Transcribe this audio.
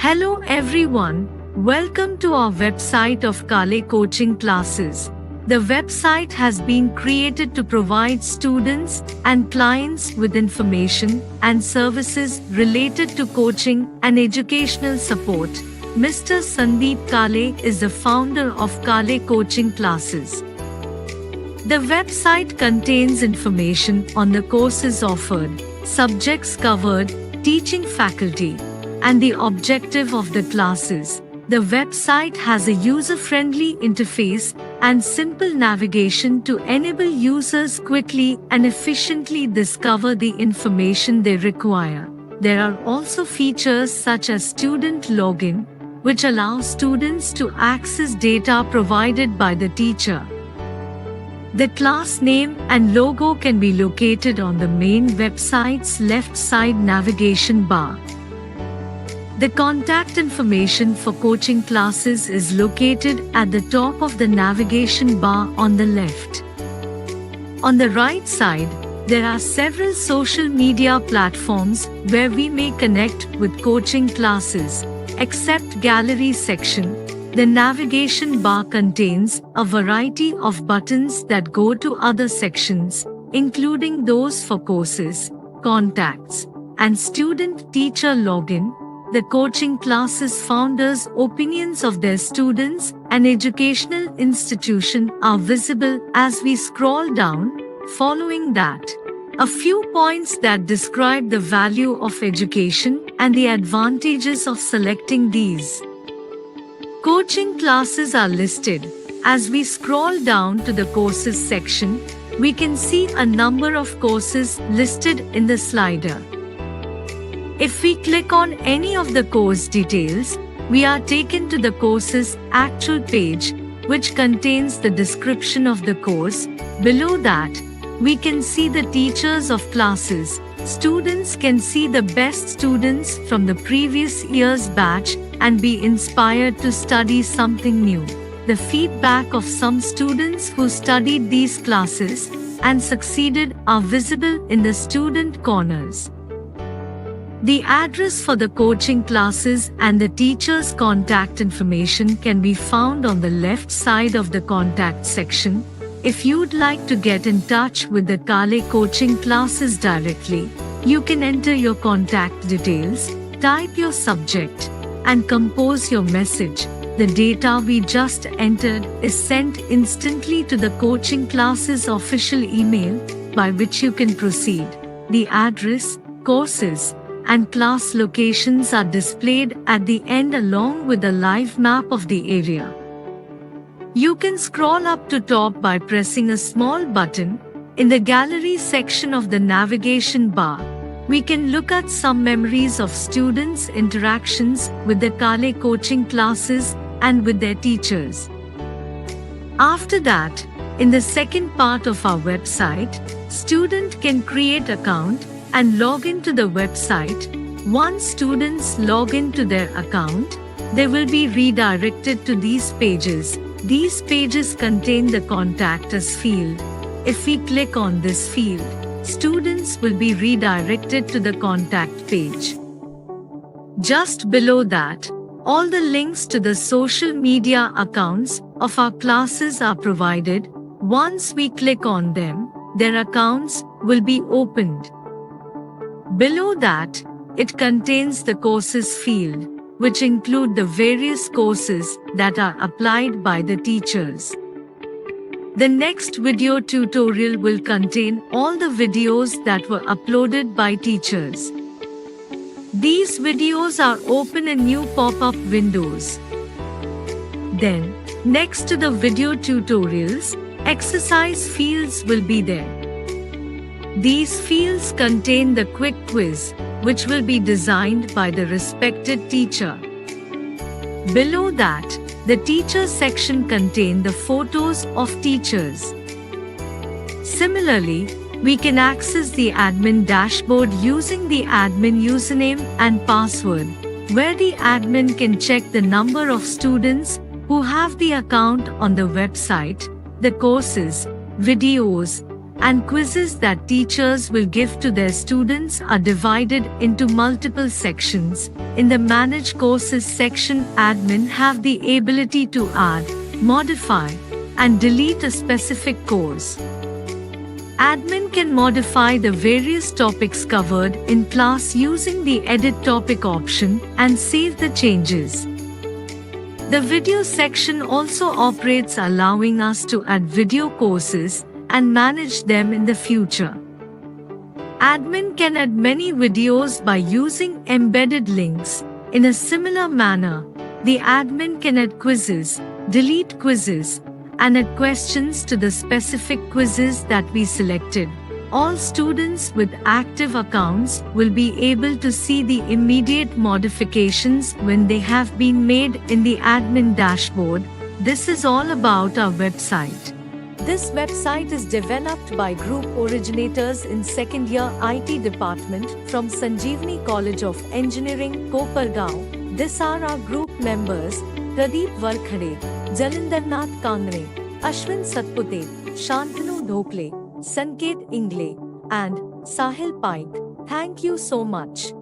Hello everyone, welcome to our website of Kale Coaching Classes. The website has been created to provide students and clients with information and services related to coaching and educational support. Mr. Sandeep Kale is the founder of Kale Coaching Classes. The website contains information on the courses offered, subjects covered, teaching faculty, and the objective of the classes. The website has a user-friendly interface and simple navigation to enable users quickly and efficiently discover the information they require. There are also features such as student login, which allows students to access data provided by the teacher. The class name and logo can be located on the main website's left side navigation bar. The contact information for coaching classes is located at the top of the navigation bar on the left. On the right side, there are several social media platforms where we may connect with coaching classes. Except Gallery section, the navigation bar contains a variety of buttons that go to other sections, including those for courses, contacts, and student-teacher login. The coaching classes founders' opinions of their students and educational institution are visible as we scroll down. Following that, a few points that describe the value of education and the advantages of selecting these. Coaching classes are listed. As we scroll down to the courses section, we can see a number of courses listed in the slider. If we click on any of the course details, we are taken to the course's actual page, which contains the description of the course. Below that, we can see the teachers of classes. Students can see the best students from the previous year's batch and be inspired to study something new. The feedback of some students who studied these classes and succeeded are visible in the student corners. The address for the coaching classes and the teacher's contact information can be found on the left side of the contact section. If you'd like to get in touch with the Kale Coaching Classes directly, you can enter your contact details, type your subject, and compose your message. The data we just entered is sent instantly to the coaching classes official email, by which you can proceed. The address, courses, and class locations are displayed at the end along with a live map of the area. You can scroll up to top by pressing a small button. In the gallery section of the navigation bar, we can look at some memories of students' interactions with the Kale Coaching Classes and with their teachers. After that, in the second part of our website, student can create account and log into the website. Once students log into their account, they will be redirected to these pages. These pages contain the Contact Us field. If we click on this field, students will be redirected to the contact page. Just below that, all the links to the social media accounts of our classes are provided. Once we click on them, their accounts will be opened. Below that, it contains the courses field, which include the various courses that are applied by the teachers. The next video tutorial will contain all the videos that were uploaded by teachers. These videos are open in new pop-up windows. Then, next to the video tutorials, exercise fields will be there. These fields contain the quick quiz, which will be designed by the respected teacher. Below that, the teacher section contains the photos of teachers. Similarly, we can access the admin dashboard using the admin username and password, where the admin can check the number of students who have the account on the website, the courses, videos, and quizzes that teachers will give to their students are divided into multiple sections. In the Manage Courses section, admin have the ability to add, modify, and delete a specific course. Admin can modify the various topics covered in class using the Edit Topic option and save the changes. The video section also operates, allowing us to add video courses and manage them in the future. Admin can add many videos by using embedded links. In a similar manner, the admin can add quizzes, delete quizzes, and add questions to the specific quizzes that we selected. All students with active accounts will be able to see the immediate modifications when they have been made in the admin dashboard. This is all about our website. This website is developed by group originators in second year IT department from Sanjeevani College of Engineering, Kopargaon. These are our group members: Pradeep Varkhade, Jalindarnath Kangre, Ashwin Satpute, Shantanu Dhokle, Sanket Ingle, and Sahil Paik. Thank you so much.